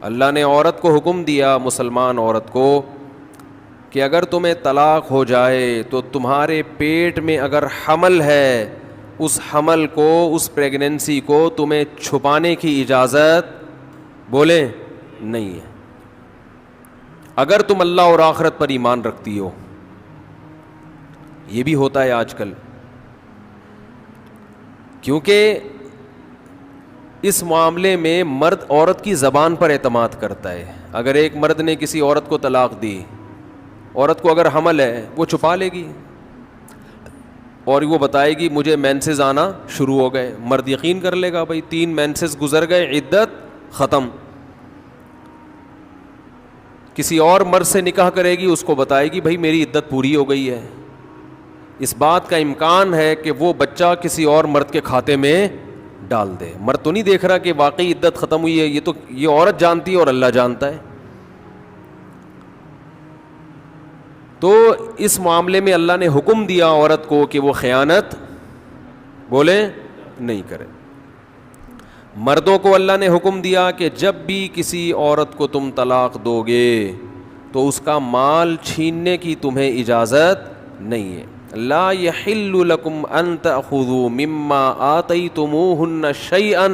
اللہ نے عورت کو حکم دیا, مسلمان عورت کو, کہ اگر تمہیں طلاق ہو جائے تو تمہارے پیٹ میں اگر حمل ہے, اس حمل کو, اس پریگننسی کو تمہیں چھپانے کی اجازت بولیں نہیں ہے, اگر تم اللہ اور آخرت پر ایمان رکھتی ہو. یہ بھی ہوتا ہے آج کل, کیونکہ اس معاملے میں مرد عورت کی زبان پر اعتماد کرتا ہے. اگر ایک مرد نے کسی عورت کو طلاق دی, عورت کو اگر حمل ہے وہ چھپا لے گی اور وہ بتائے گی مجھے مینسز آنا شروع ہو گئے. مرد یقین کر لے گا, بھائی 3 مینسز گزر گئے, عدت ختم. کسی اور مرد سے نکاح کرے گی, اس کو بتائے گی بھائی میری عدت پوری ہو گئی ہے. اس بات کا امکان ہے کہ وہ بچہ کسی اور مرد کے کھاتے میں ڈال دے. مرد تو نہیں دیکھ رہا کہ واقعی عدت ختم ہوئی ہے, یہ تو یہ عورت جانتی ہے اور اللہ جانتا ہے. تو اس معاملے میں اللہ نے حکم دیا عورت کو کہ وہ خیانت بولیں نہیں کرے. مردوں کو اللہ نے حکم دیا کہ جب بھی کسی عورت کو تم طلاق دو گے تو اس کا مال چھیننے کی تمہیں اجازت نہیں ہے. لا یحل لکم ان تأخذوا مما آتیتموہن شیئا,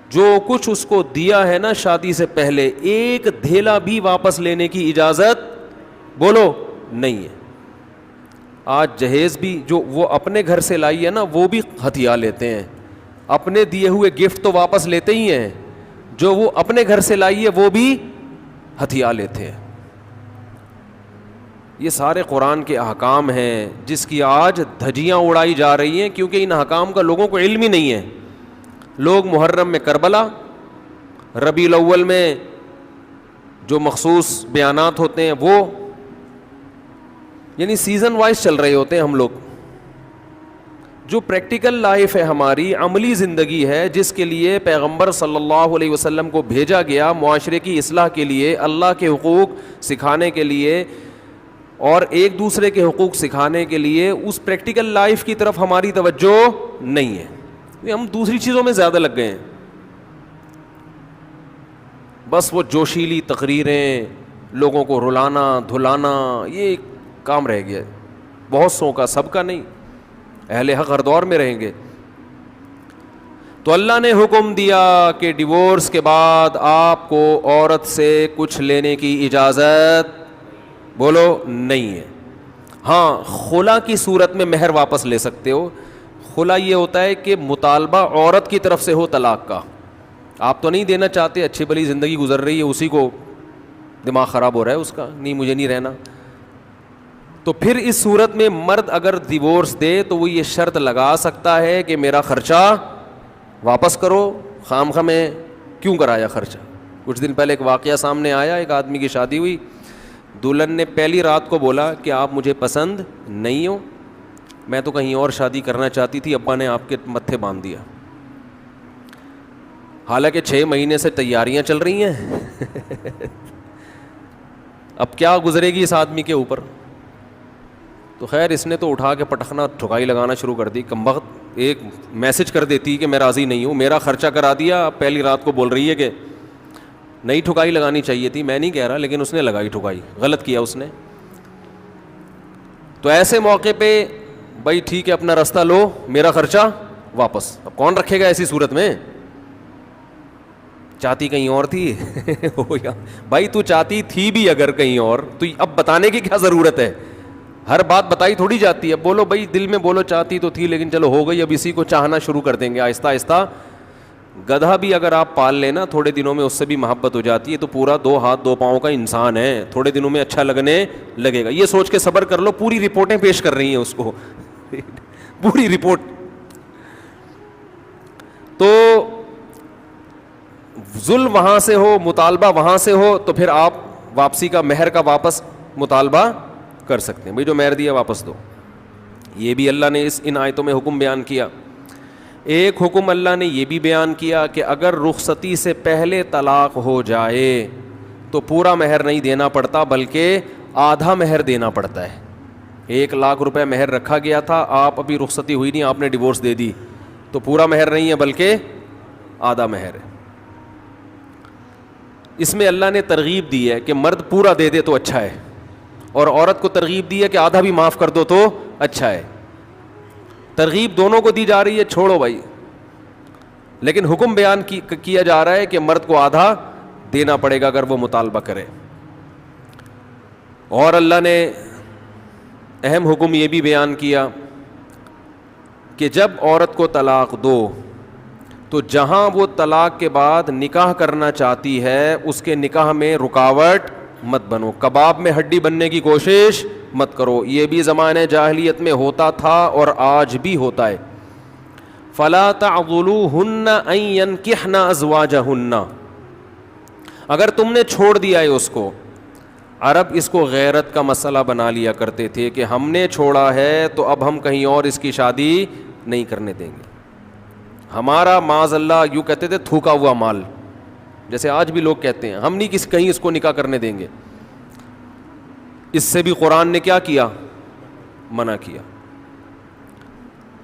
جو کچھ اس کو دیا ہے نا شادی سے پہلے, ایک دھیلا بھی واپس لینے کی اجازت بولو نہیں ہے. آج جہیز بھی جو وہ اپنے گھر سے لائی ہے نا وہ بھی ہتھیا لیتے ہیں, اپنے دیے ہوئے گفٹ تو واپس لیتے ہی ہیں, جو وہ اپنے گھر سے لائی ہے وہ بھی ہتھیا لیتے ہیں. یہ سارے قرآن کے احکام ہیں جس کی آج دھجیاں اڑائی جا رہی ہیں, کیونکہ ان احکام کا لوگوں کو علم ہی نہیں ہے. لوگ محرم میں کربلا, ربیع الاول میں جو مخصوص بیانات ہوتے ہیں وہ, یعنی سیزن وائز چل رہے ہوتے ہیں ہم لوگ. جو پریکٹیکل لائف ہے ہماری, عملی زندگی ہے جس کے لیے پیغمبر صلی اللہ علیہ وسلم کو بھیجا گیا, معاشرے کی اصلاح کے لیے, اللہ کے حقوق سکھانے کے لیے اور ایک دوسرے کے حقوق سکھانے کے لیے, اس پریکٹیکل لائف کی طرف ہماری توجہ نہیں ہے. ہم دوسری چیزوں میں زیادہ لگ گئے ہیں. بس وہ جوشیلی تقریریں, لوگوں کو رلانا دھلانا, یہ کام رہ گیا ہے بہت سو کا, سب کا نہیں. اہل حق ہر دور میں رہیں گے. تو اللہ نے حکم دیا کہ ڈیورس کے بعد آپ کو عورت سے کچھ لینے کی اجازت بولو نہیں ہے. ہاں, خلا کی صورت میں مہر واپس لے سکتے ہو. خلا یہ ہوتا ہے کہ مطالبہ عورت کی طرف سے ہو طلاق کا, آپ تو نہیں دینا چاہتے, اچھی بھلی زندگی گزر رہی ہے, اسی کو دماغ خراب ہو رہا ہے اس کا, نہیں مجھے نہیں رہنا. تو پھر اس صورت میں مرد اگر ڈیورس دے تو وہ یہ شرط لگا سکتا ہے کہ میرا خرچہ واپس کرو, خام خواہ میں کیوں کرایا خرچہ. کچھ دن پہلے ایک واقعہ سامنے آیا, ایک آدمی کی شادی ہوئی, دلہن نے پہلی رات کو بولا کہ آپ مجھے پسند نہیں ہو, میں تو کہیں اور شادی کرنا چاہتی تھی, ابا نے آپ کے متھے باندھ دیا. حالانکہ 6 مہینے سے تیاریاں چل رہی ہیں. اب کیا گزرے گی اس آدمی کے اوپر. تو خیر اس نے تو اٹھا کے پٹخنا ٹھکائی لگانا شروع کر دی. کمبخت ایک میسج کر دیتی کہ میں راضی نہیں ہوں, میرا خرچہ کرا دیا, اب پہلی رات کو بول رہی ہے کہ نئی ٹھکائی لگانی چاہیے تھی. میں نہیں کہہ رہا, لیکن اس نے لگائی ٹھکائی, غلط کیا اس نے. تو ایسے موقع پہ بھائی ٹھیک ہے اپنا راستہ لو, میرا خرچہ واپس. اب کون رکھے گا ایسی صورت میں. چاہتی کہیں اور تھی. بھائی تو چاہتی تھی بھی اگر کہیں اور, تو اب بتانے کی کیا ضرورت ہے. ہر بات بتائی تھوڑی جاتی ہے. بولو بھائی دل میں بولو چاہتی تو تھی لیکن چلو ہو گئی, اب اسی کو چاہنا شروع کر دیں گے آہستہ آہستہ. گدھا بھی اگر آپ پال لینا تھوڑے دنوں میں اس سے بھی محبت ہو جاتی ہے, تو پورا 2 ہاتھ 2 پاؤں کا انسان ہے, تھوڑے دنوں میں اچھا لگنے لگے گا. یہ سوچ کے صبر کر لو. پوری رپورٹیں پیش کر رہی ہیں اس کو, پوری رپورٹ. تو ظلم وہاں سے ہو, مطالبہ وہاں سے ہو, تو پھر آپ واپسی کا, مہر کا واپس مطالبہ کر سکتے ہیں. بھائی جو مہر دیا واپس دو. یہ بھی اللہ نے ان آیتوں میں حکم بیان کیا. ایک حکم اللہ نے یہ بھی بیان کیا کہ اگر رخصتی سے پہلے طلاق ہو جائے تو پورا مہر نہیں دینا پڑتا بلکہ آدھا مہر دینا پڑتا ہے. 1 لاکھ روپے مہر رکھا گیا تھا, آپ ابھی رخصتی ہوئی نہیں, آپ نے ڈیورس دے دی, تو پورا مہر نہیں ہے بلکہ آدھا مہر ہے. اس میں اللہ نے ترغیب دی ہے کہ مرد پورا دے دے تو اچھا ہے، اور عورت کو ترغیب دی ہے کہ آدھا بھی معاف کر دو تو اچھا ہے. ترغیب دونوں کو دی جا رہی ہے، چھوڑو بھائی، لیکن حکم بیان کیا جا رہا ہے کہ مرد کو آدھا دینا پڑے گا اگر وہ مطالبہ کرے. اور اللہ نے اہم حکم یہ بھی بیان کیا کہ جب عورت کو طلاق دو تو جہاں وہ طلاق کے بعد نکاح کرنا چاہتی ہے اس کے نکاح میں رکاوٹ مت بنو، کباب میں ہڈی بننے کی کوشش مت کرو. یہ بھی زمانے جاہلیت میں ہوتا تھا اور آج بھی ہوتا ہے. فلا تعضلوهن ان ينكحن ازواجهن، اگر تم نے چھوڑ دیا ہے اس کو. عرب اس کو غیرت کا مسئلہ بنا لیا کرتے تھے کہ ہم نے چھوڑا ہے تو اب ہم کہیں اور اس کی شادی نہیں کرنے دیں گے. ہمارا معاذ اللہ یوں کہتے تھے تھوکا ہوا مال، جیسے آج بھی لوگ کہتے ہیں ہم نہیں کہیں اس کو نکاح کرنے دیں گے. اس سے بھی قرآن نے کیا کیا؟ منع کیا.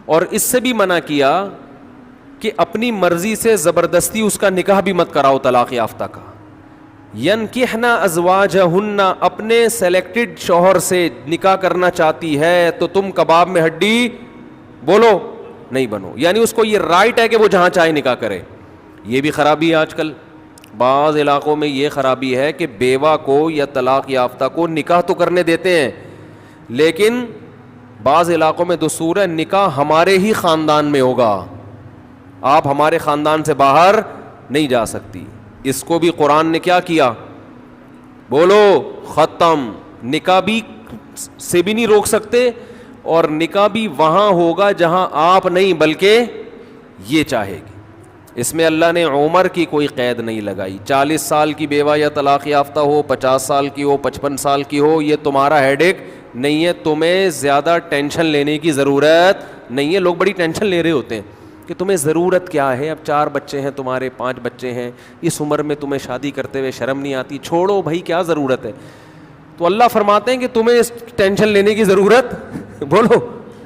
اور اس سے بھی منع کیا کہ اپنی مرضی سے زبردستی اس کا نکاح بھی مت کراؤ طلاق یافتہ کا. ینکحن ازواجہن، اپنے سلیکٹڈ شوہر سے نکاح کرنا چاہتی ہے تو تم کباب میں ہڈی بولو نہیں بنو، یعنی اس کو یہ رائٹ ہے کہ وہ جہاں چاہے نکاح کرے. یہ بھی خرابی ہے آج کل بعض علاقوں میں، یہ خرابی ہے کہ بیوہ کو یا طلاق یافتہ کو نکاح تو کرنے دیتے ہیں، لیکن بعض علاقوں میں دستور ہے نکاح ہمارے ہی خاندان میں ہوگا، آپ ہمارے خاندان سے باہر نہیں جا سکتی. اس کو بھی قرآن نے کیا کیا؟ بولو ختم. نکاح بھی سے بھی نہیں روک سکتے، اور نکاح بھی وہاں ہوگا جہاں آپ نہیں بلکہ یہ چاہے گی. اس میں اللہ نے عمر کی کوئی قید نہیں لگائی. 40 سال کی بیوہ یا طلاق یافتہ ہو، 50 سال کی ہو، 55 سال کی ہو، یہ تمہارا ہیڈ ایک نہیں ہے. تمہیں زیادہ ٹینشن لینے کی ضرورت نہیں ہے. لوگ بڑی ٹینشن لے رہے ہوتے ہیں کہ تمہیں ضرورت کیا ہے، اب 4 بچے ہیں تمہارے، 5 بچے ہیں، اس عمر میں تمہیں شادی کرتے ہوئے شرم نہیں آتی؟ چھوڑو بھائی، کیا ضرورت ہے. تو اللہ فرماتے ہیں کہ تمہیں ٹینشن لینے کی ضرورت بولو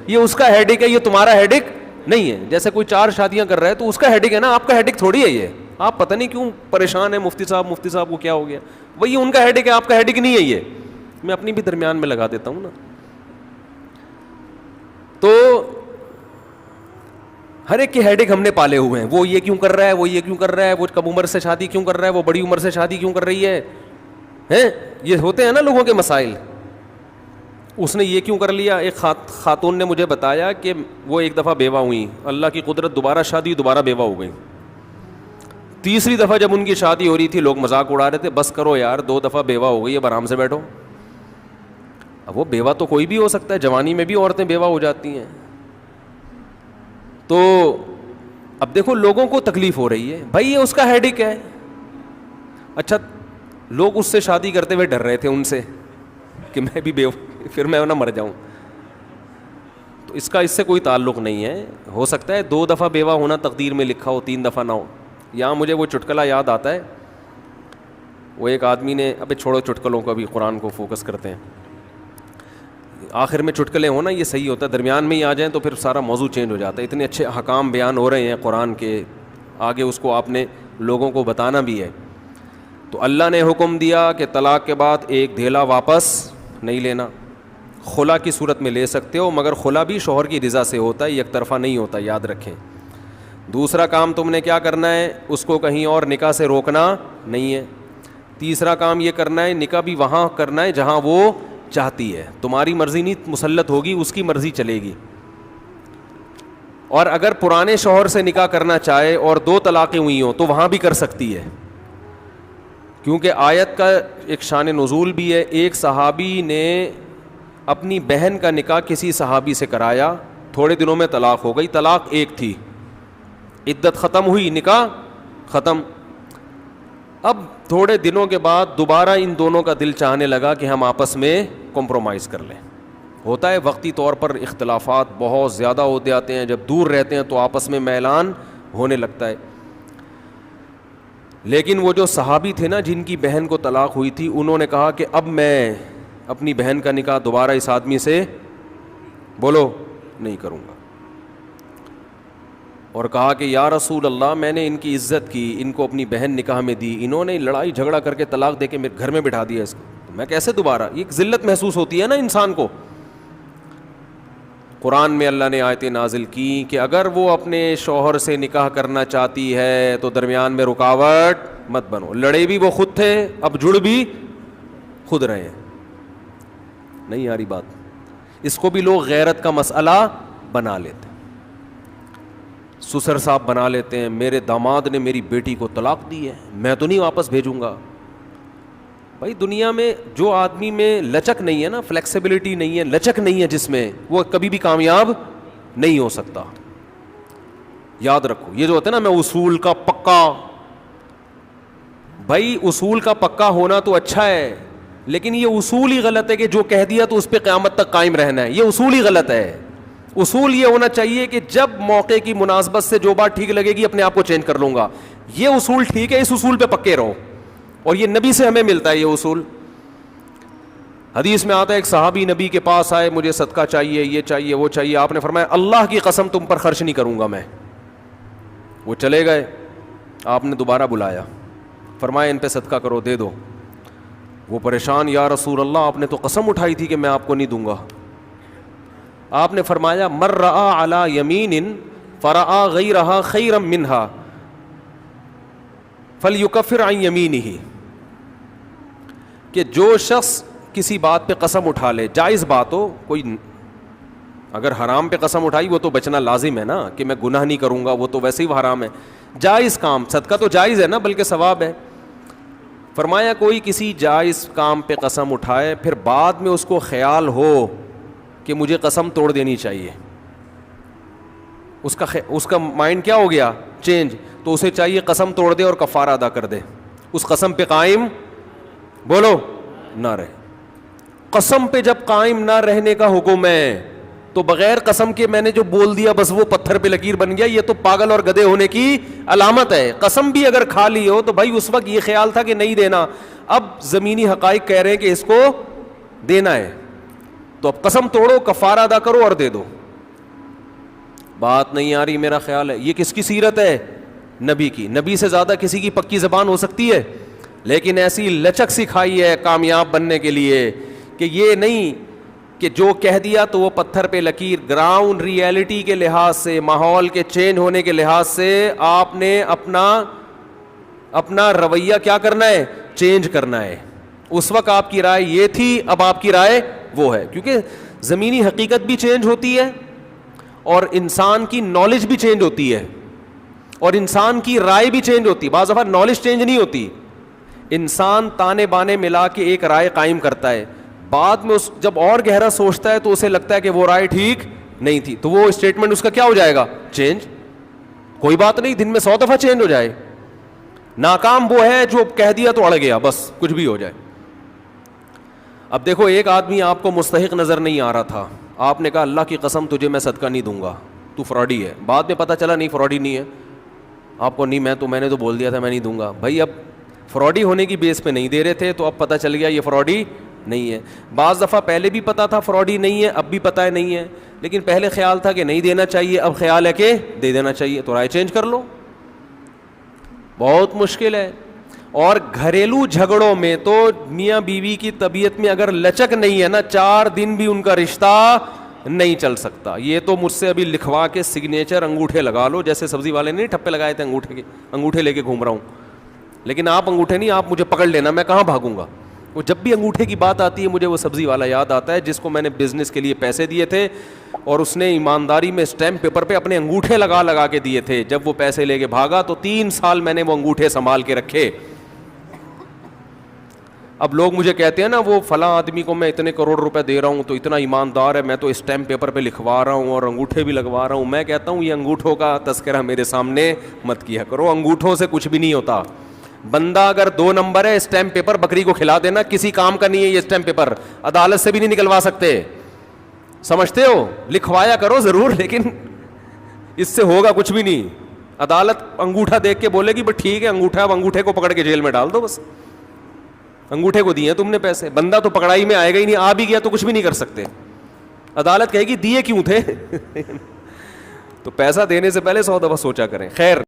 یہ اس کا ہیڈ ایک ہے، یہ تمہارا ہیڈ ایک نہیں ہے. جیسے کوئی 4 شادیاں کر رہا ہے تو اس کا ہیڈ ایک ہے نا، آپ کا ہیڈ ایک تھوڑی ہے. یہ آپ پتہ نہیں کیوں پریشان ہیں، مفتی صاحب کو کیا ہو گیا. وہی ان کا ہیڈ ایک ہے، آپ کا ہیڈ ایک نہیں ہے. یہ میں اپنی بھی درمیان میں لگا دیتا ہوں نا. تو ہر ایک کے ہیڈ ایک ہم نے پالے ہوئے ہیں. وہ یہ کیوں کر رہا ہے، وہ یہ کیوں کر رہا ہے، وہ کم عمر سے شادی کیوں کر رہا ہے، وہ بڑی عمر سے شادی کیوں کر رہی ہے. یہ ہوتے ہیں نا لوگوں کے مسائل. اس نے یہ کیوں کر لیا. ایک خاتون نے مجھے بتایا کہ وہ ایک دفعہ بیوہ ہوئی، اللہ کی قدرت دوبارہ شادی، دوبارہ بیوہ ہو گئی. تیسری دفعہ جب ان کی شادی ہو رہی تھی لوگ مذاق اڑا رہے تھے، بس کرو یار 2 دفعہ بیوہ ہو گئی، اب آرام سے بیٹھو. اب وہ بیوہ تو کوئی بھی ہو سکتا ہے، جوانی میں بھی عورتیں بیوہ ہو جاتی ہیں. تو اب دیکھو لوگوں کو تکلیف ہو رہی ہے، بھائی یہ اس کا ہیڈ ایک ہے. اچھا لوگ اس سے شادی کرتے ہوئے ڈر رہے تھے ان سے کہ میں بھی پھر میں نہ مر جاؤں. تو اس کا اس سے کوئی تعلق نہیں ہے. ہو سکتا ہے 2 دفعہ بیوہ ہونا تقدیر میں لکھا ہو، 3 دفعہ نہ ہو. یہاں مجھے وہ چٹکلا یاد آتا ہے، وہ ایک آدمی نے، ابے چھوڑو چٹکلوں کو، ابھی قرآن کو فوکس کرتے ہیں. آخر میں چٹکلے ہونا یہ صحیح ہوتا ہے، درمیان میں ہی آ جائیں تو پھر سارا موضوع چینج ہو جاتا ہے. اتنے اچھے احکام بیان ہو رہے ہیں قرآن کے، آگے اس کو آپ نے لوگوں کو بتانا بھی ہے. تو اللہ نے حکم دیا کہ طلاق کے بعد ایک دھیلا واپس نہیں لینا. خلا کی صورت میں لے سکتے ہو، مگر خلا بھی شوہر کی رضا سے ہوتا ہے، یک طرفہ نہیں ہوتا، یاد رکھیں. دوسرا کام تم نے کیا کرنا ہے، اس کو کہیں اور نکاح سے روکنا نہیں ہے. تیسرا کام یہ کرنا ہے نکاح بھی وہاں کرنا ہے جہاں وہ چاہتی ہے. تمہاری مرضی نہیں مسلط ہوگی، اس کی مرضی چلے گی. اور اگر پرانے شوہر سے نکاح کرنا چاہے اور 2 طلاقیں ہوئی ہوں تو وہاں بھی کر سکتی ہے، کیونکہ آیت کا ایک شان نزول بھی ہے. ایک صحابی نے اپنی بہن کا نکاح کسی صحابی سے کرایا، تھوڑے دنوں میں طلاق ہو گئی. طلاق ایک تھی، عدت ختم ہوئی، نکاح ختم. اب تھوڑے دنوں کے بعد دوبارہ ان دونوں کا دل چاہنے لگا کہ ہم آپس میں کمپرومائز کر لیں. ہوتا ہے وقتی طور پر اختلافات بہت زیادہ ہوتے آتے ہیں، جب دور رہتے ہیں تو آپس میں میلان ہونے لگتا ہے. لیکن وہ جو صحابی تھے نا جن کی بہن کو طلاق ہوئی تھی، انہوں نے کہا کہ اب میں اپنی بہن کا نکاح دوبارہ اس آدمی سے بولو نہیں کروں گا. اور کہا کہ یا رسول اللہ میں نے ان کی عزت کی, ان کو اپنی بہن نکاح میں دی, انہوں نے لڑائی جھگڑا کر کے طلاق دے کے میرے گھر میں بٹھا دیا اس کو, تو میں کیسے دوبارہ, یہ ذلت محسوس ہوتی ہے نا انسان کو. قرآن میں اللہ نے آیتیں نازل کی کہ اگر وہ اپنے شوہر سے نکاح کرنا چاہتی ہے تو درمیان میں رکاوٹ مت بنو. لڑے بھی وہ خود تھے, اب جڑ بھی خود رہے ہیں. نہیں آ رہی بات؟ اس کو بھی لوگ غیرت کا مسئلہ بنا لیتے, سسر صاحب بنا لیتے ہیں, میرے داماد نے میری بیٹی کو طلاق دی ہے, میں تو نہیں واپس بھیجوں گا. بھائی دنیا میں جو آدمی میں لچک نہیں ہے نا, فلیکسیبلٹی نہیں ہے, لچک نہیں ہے جس میں, وہ کبھی بھی کامیاب نہیں ہو سکتا. یاد رکھو یہ جو ہوتا ہے نا, میں اصول کا پکا, بھائی اصول کا پکا ہونا تو اچھا ہے, لیکن یہ اصول ہی غلط ہے کہ جو کہہ دیا تو اس پہ قیامت تک قائم رہنا ہے. یہ اصول ہی غلط ہے. اصول یہ ہونا چاہیے کہ جب موقع کی مناسبت سے جو بات ٹھیک لگے گی اپنے آپ کو چینج کر لوں گا. یہ اصول ٹھیک ہے, اس اصول پہ پکے رہو, اور یہ نبی سے ہمیں ملتا ہے یہ اصول. حدیث میں آتا ہے ایک صحابی نبی کے پاس آئے, مجھے صدقہ چاہیے, یہ چاہیے, وہ چاہیے. آپ نے فرمایا اللہ کی قسم تم پر خرچ نہیں کروں گا میں. وہ چلے گئے, آپ نے دوبارہ بلایا, فرمایا ان پہ صدقہ کرو, دے دو. وہ پریشان, یا رسول اللہ آپ نے تو قسم اٹھائی تھی کہ میں آپ کو نہیں دوں گا. آپ نے فرمایا من رأى علی یمین فرأى غیرہا خیرا منہا فلیکفر عن یمینہ, کہ جو شخص کسی بات پہ قسم اٹھا لے, جائز بات ہو, کوئی اگر حرام پہ قسم اٹھائی وہ تو بچنا لازم ہے نا, کہ میں گناہ نہیں کروں گا, وہ تو ویسے ہی حرام ہے. جائز کام, صدقہ تو جائز ہے نا, بلکہ ثواب ہے. فرمایا کوئی کسی جائز کام پہ قسم اٹھائے, پھر بعد میں اس کو خیال ہو کہ مجھے قسم توڑ دینی چاہیے, اس کا مائنڈ کیا ہو گیا, چینج, تو اسے چاہیے قسم توڑ دے اور کفارہ ادا کر دے, اس قسم پہ قائم بولو نہ رہے. قسم پہ جب قائم نہ رہنے کا حکم ہے تو بغیر قسم کے میں نے جو بول دیا بس وہ پتھر پہ لکیر بن گیا, یہ تو پاگل اور گدھے ہونے کی علامت ہے. قسم بھی اگر کھا لی ہو تو بھائی اس وقت یہ خیال تھا کہ نہیں دینا, اب زمینی حقائق کہہ رہے ہیں کہ اس کو دینا ہے, تو اب قسم توڑو, کفارہ ادا کرو اور دے دو. بات نہیں آ رہی میرا خیال ہے. یہ کس کی سیرت ہے؟ نبی کی. نبی سے زیادہ کسی کی پکی زبان ہو سکتی ہے, لیکن ایسی لچک سکھائی ہے کامیاب بننے کے لیے کہ یہ نہیں کہ جو کہہ دیا تو وہ پتھر پہ لکیر. گراؤنڈ ریئلٹی کے لحاظ سے, ماحول کے چینج ہونے کے لحاظ سے آپ نے اپنا رویہ کیا کرنا ہے, چینج کرنا ہے. اس وقت آپ کی رائے یہ تھی, اب آپ کی رائے وہ ہے, کیونکہ زمینی حقیقت بھی چینج ہوتی ہے اور انسان کی نالج بھی چینج ہوتی ہے اور انسان کی رائے بھی چینج ہوتی ہے. بعض دفعہ نالج چینج نہیں ہوتی, انسان تانے بانے ملا کے ایک رائے قائم کرتا ہے, بعد میں جب اور گہرا سوچتا ہے تو اسے لگتا ہے کہ وہ رائے ٹھیک نہیں تھی, تو وہ اسٹیٹمنٹ اس کا کیا ہو جائے گا, چینج. کوئی بات نہیں, دن میں 100 دفعہ چینج ہو جائے. ناکام وہ ہے جو کہہ دیا تو اڑ گیا, بس کچھ بھی ہو جائے. اب دیکھو ایک آدمی آپ کو مستحق نظر نہیں آ رہا تھا, آپ نے کہا اللہ کی قسم تجھے میں صدقہ نہیں دوں گا, تو فراڈی ہے. بعد میں پتہ چلا نہیں فراڈی نہیں ہے, آپ کو نہیں, میں نے تو بول دیا تھا میں نہیں دوں گا. بھائی اب فراڈی ہونے کی بیس پہ نہیں دے رہے تھے, تو اب پتہ چل گیا یہ فراڈی نہیں ہے. بعض دفعہ پہلے بھی پتا تھا فراڈی نہیں ہے, اب بھی پتہ ہے نہیں ہے, لیکن پہلے خیال تھا کہ نہیں دینا چاہیے, اب خیال ہے کہ دے دینا چاہیے, تو رائے چینج کر لو. بہت مشکل ہے. اور گھریلو جھگڑوں میں تو میاں بیوی کی طبیعت میں اگر لچک نہیں ہے نا, 4 دن بھی ان کا رشتہ نہیں چل سکتا. یہ تو مجھ سے ابھی لکھوا کے سگنیچر انگوٹھے لگا لو, جیسے سبزی والے نے ٹھپے لگائے تھے انگوٹھے کے, انگوٹھے لے کے گھوم رہا ہوں. لیکن آپ انگوٹھے نہیں, آپ مجھے پکڑ لینا, میں کہاں بھاگوں گا. وہ جب بھی انگوٹھے کی بات آتی ہے مجھے وہ سبزی والا یاد آتا ہے جس کو میں نے بزنس کے لیے پیسے دیے تھے, اور اس نے ایمانداری میں اسٹیمپ پیپر پہ اپنے انگوٹھے لگا کے دیے تھے. جب وہ پیسے لے کے بھاگا تو 3 سال میں نے وہ انگوٹھے سنبھال کے رکھے. اب لوگ مجھے کہتے ہیں نا وہ فلاں آدمی کو میں اتنے کروڑ روپے دے رہا ہوں تو اتنا ایماندار ہے, میں تو اسٹیمپ پیپر پہ لکھوا رہا ہوں اور انگوٹھے بھی لگوا رہا ہوں. میں کہتا ہوں یہ انگوٹھوں کا تذکرہ میرے سامنے مت کیا کرو, انگوٹھوں سے کچھ بھی نہیں ہوتا. بندہ اگر 2 نمبر ہے, اسٹیمپ پیپر بکری کو کھلا دینا, کسی کام کا نہیں ہے یہ اسٹیمپ پیپر, عدالت سے بھی نہیں نکلوا سکتے. سمجھتے ہو, لکھوایا کرو ضرور, لیکن اس سے ہوگا کچھ بھی نہیں. عدالت انگوٹھا دیکھ کے بولے گی بس ٹھیک ہے انگوٹھا, اب انگوٹھے کو پکڑ کے جیل میں ڈال دو, بس انگوٹھے کو دیے تم نے پیسے. بندہ تو پکڑائی میں آئے گا ہی نہیں, آ بھی گیا تو کچھ بھی نہیں کر سکتے. عدالت کہے گی دیے کیوں تھے. تو پیسہ دینے سے پہلے 100 دفعہ سوچا کریں. خیر.